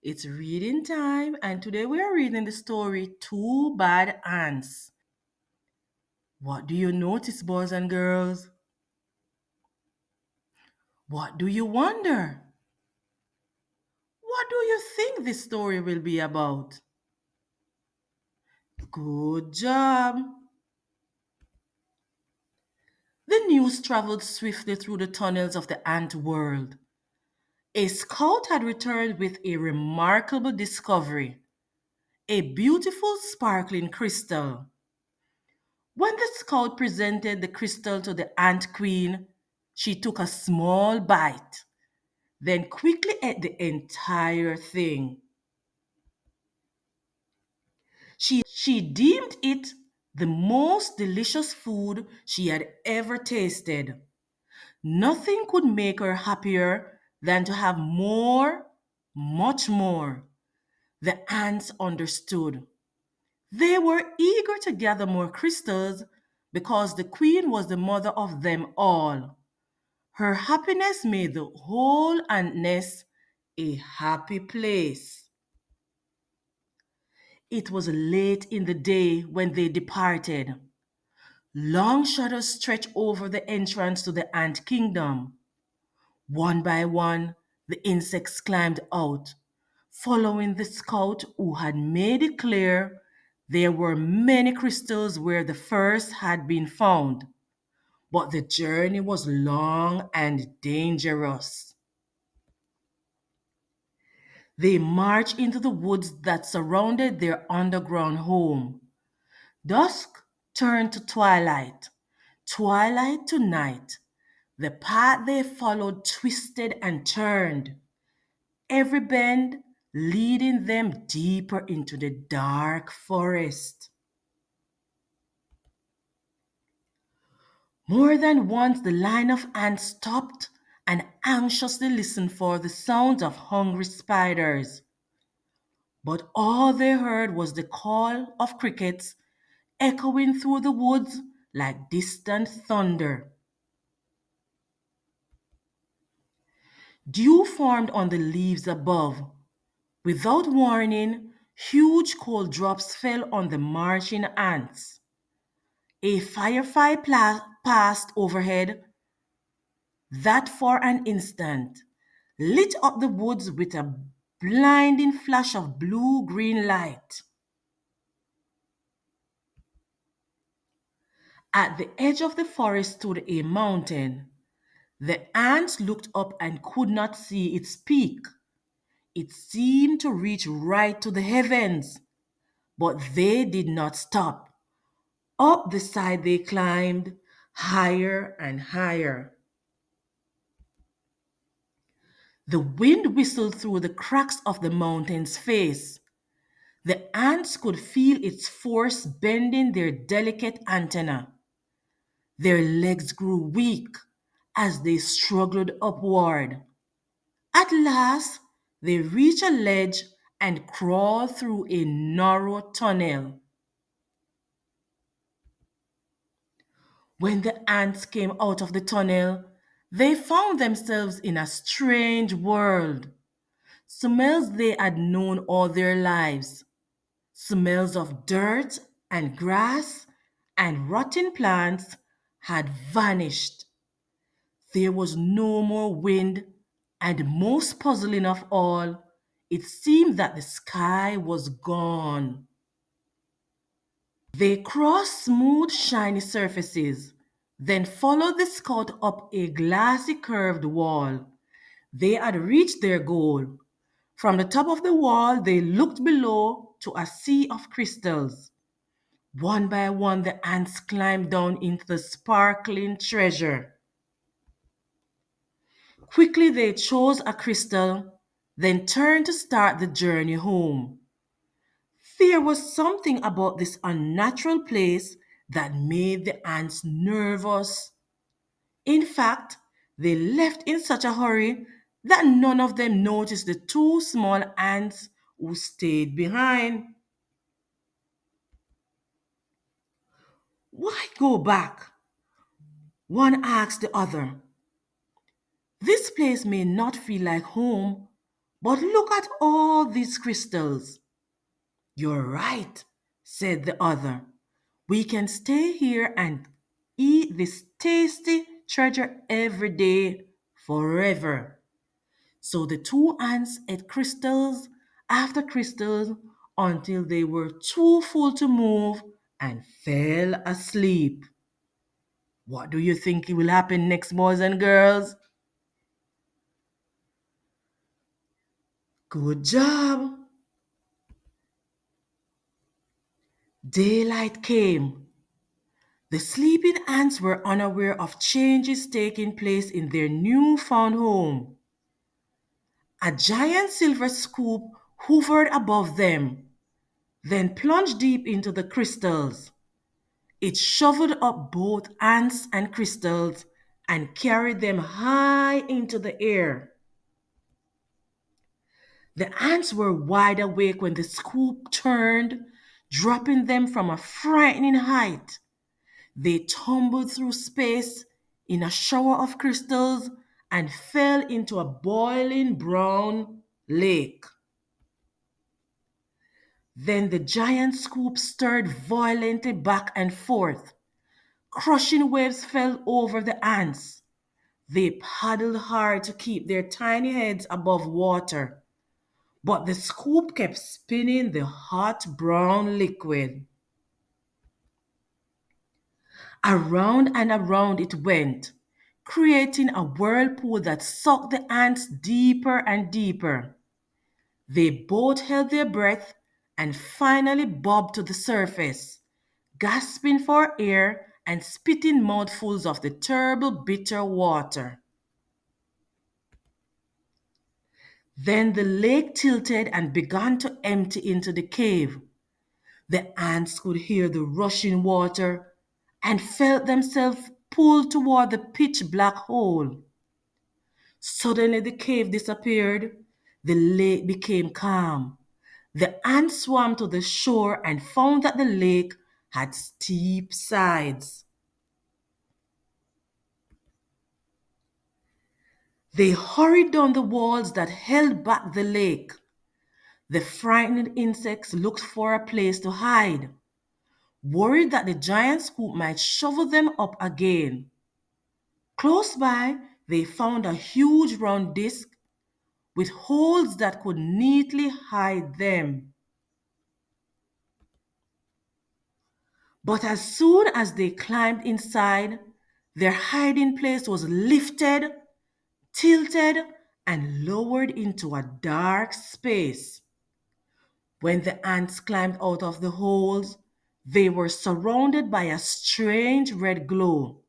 It's reading time, and today we are reading the story Two Bad Ants. What do you notice, boys and girls? What do you wonder? What do you think this story will be about? Good job! The news traveled swiftly through the tunnels of the ant world. A scout had returned with a remarkable discovery, a beautiful sparkling crystal. When the scout presented the crystal to the ant queen, she took a small bite, then quickly ate the entire thing. She deemed it the most delicious food she had ever tasted. Nothing could make her happier than to have more, much more. The ants understood. They were eager to gather more crystals because the queen was the mother of them all. Her happiness made the whole ant nest a happy place. It was late in the day when they departed. Long shadows stretched over the entrance to the ant kingdom. One by one, the insects climbed out, following the scout who had made it clear there were many crystals where the first had been found. But the journey was long and dangerous. They marched into the woods that surrounded their underground home. Dusk turned to twilight, twilight to night. The path they followed twisted and turned, every bend leading them deeper into the dark forest. More than once, the line of ants stopped and anxiously listened for the sounds of hungry spiders. But all they heard was the call of crickets echoing through the woods like distant thunder. Dew formed on the leaves above. Without warning, huge cold drops fell on the marching ants. A firefly passed overhead that for an instant lit up the woods with a blinding flash of blue green light. At the edge of the forest stood a mountain. The ants looked up and could not see its peak. It seemed to reach right to the heavens, but they did not stop. Up the side they climbed, higher and higher. The wind whistled through the cracks of the mountain's face. The ants could feel its force bending their delicate antennae. Their legs grew weak as they struggled upward. At last, they reached a ledge and crawled through a narrow tunnel. When the ants came out of the tunnel, they found themselves in a strange world. Smells they had known all their lives. Smells of dirt and grass and rotten plants had vanished. There was no more wind, and most puzzling of all, it seemed that the sky was gone. They crossed smooth, shiny surfaces, then followed the scout up a glassy curved wall. They had reached their goal. From the top of the wall, they looked below to a sea of crystals. One by one, the ants climbed down into the sparkling treasure. Quickly, they chose a crystal, then turned to start the journey home. There was something about this unnatural place that made the ants nervous. In fact, they left in such a hurry that none of them noticed the two small ants who stayed behind. Why go back? One asked the other. This place may not feel like home, But look at all these crystals. You're right, said the other. We can stay here and eat this tasty treasure every day forever. So the two ants ate crystals after crystals until they were too full to move and fell asleep. What do you think will happen next, boys and girls? Good job! Daylight came. The sleeping ants were unaware of changes taking place in their newfound home. A giant silver scoop hovered above them, then plunged deep into the crystals. It shoveled up both ants and crystals and carried them high into the air. The ants were wide awake when the scoop turned, dropping them from a frightening height. They tumbled through space in a shower of crystals and fell into a boiling brown lake. Then the giant scoop stirred violently back and forth. Crushing waves fell over the ants. They paddled hard to keep their tiny heads above water, but the scoop kept spinning the hot brown liquid. Around and around it went, creating a whirlpool that sucked the ants deeper and deeper. They both held their breath and finally bobbed to the surface, gasping for air and spitting mouthfuls of the terrible bitter water. Then the lake tilted and began to empty into the cave. The ants could hear the rushing water and felt themselves pulled toward the pitch black hole. Suddenly the cave disappeared. The lake became calm. The ants swam to the shore and found that the lake had steep sides. They hurried down the walls that held back the lake. The frightened insects looked for a place to hide, worried that the giant scoop might shovel them up again. Close by, they found a huge round disc with holes that could neatly hide them. But as soon as they climbed inside, their hiding place was lifted, tilted, and lowered into a dark space. When the ants climbed out of the holes, they were surrounded by a strange red glow.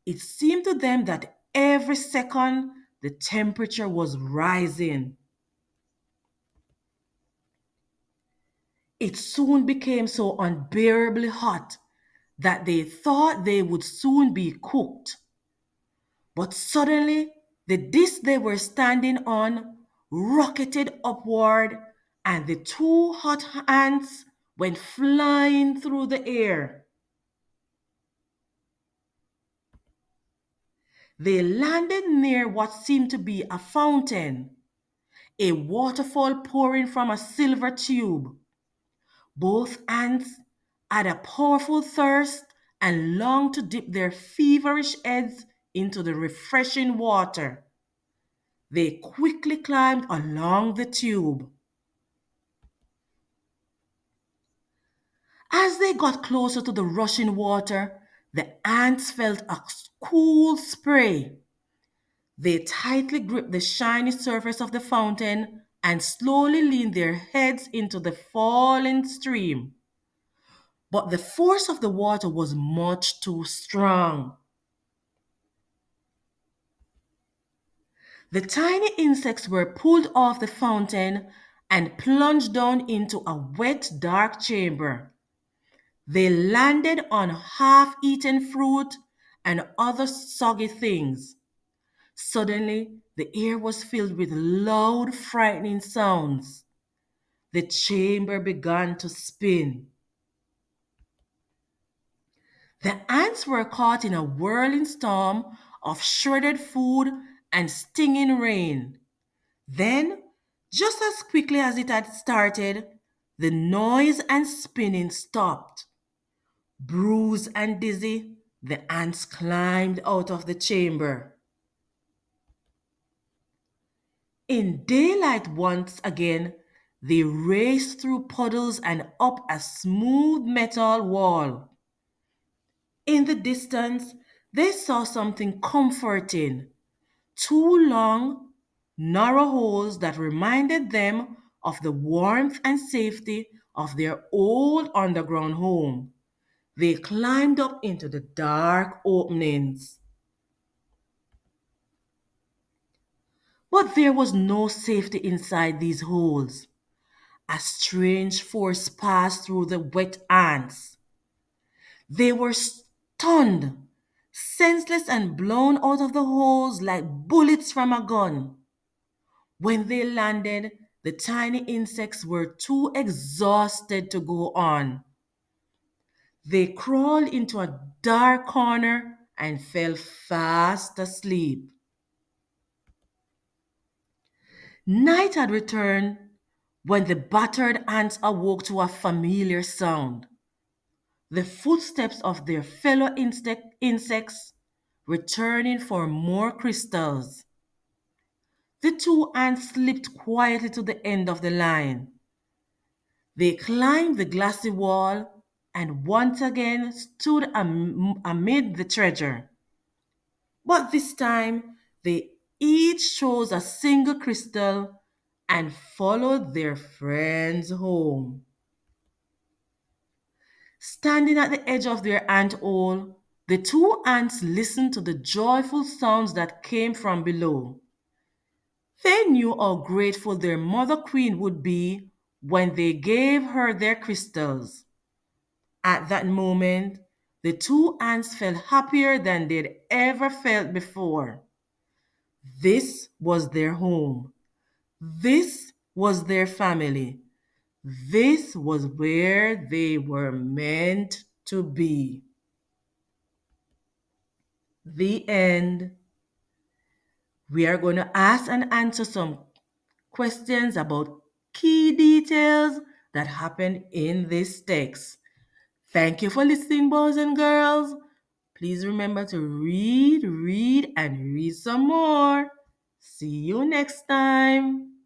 It seemed to them that every second the temperature was rising. It soon became so unbearably hot that they thought they would soon be cooked. But suddenly, the disc they were standing on rocketed upward, and the two hot ants went flying through the air. They landed near what seemed to be a fountain, a waterfall pouring from a silver tube. Both ants had a powerful thirst and longed to dip their feverish heads into the refreshing water. They quickly climbed along the tube. As they got closer to the rushing water, the ants felt a cool spray. They tightly gripped the shiny surface of the fountain and slowly leaned their heads into the falling stream. But the force of the water was much too strong. The tiny insects were pulled off the fountain and plunged down into a wet, dark chamber. They landed on half eaten fruit and other soggy things. Suddenly, the air was filled with loud, frightening sounds. The chamber began to spin. The ants were caught in a whirling storm of shredded food and stinging rain. Then Just as quickly as it had started, the noise and spinning stopped. Bruised and dizzy, the ants climbed out of the chamber. In daylight once again, they raced through puddles and up a smooth metal wall. In the distance, they saw something comforting: two long, narrow holes that reminded them of the warmth and safety of their old underground home. They climbed up into the dark openings. But there was no safety inside these holes. A strange force passed through the wet ants. They were stunned, senseless, and blown out of the holes like bullets from a gun. When they landed, the tiny insects were too exhausted to go on. They crawled into a dark corner and fell fast asleep. Night had returned when the battered ants awoke to a familiar sound: the footsteps of their fellow insects returning for more crystals. The two ants slipped quietly to the end of the line. They climbed the glassy wall and once again stood amid the treasure. But this time they each chose a single crystal and followed their friends home. Standing at the edge of their ant hole, the two ants listened to the joyful sounds that came from below. They knew how grateful their mother queen would be when they gave her their crystals. At that moment, the two ants felt happier than they'd ever felt before. This was their home. This was their family. This was where they were meant to be. The end. We are going to ask and answer some questions about key details that happened in this text. Thank you for listening, boys and girls. Please remember to read, and read some more. See you next time.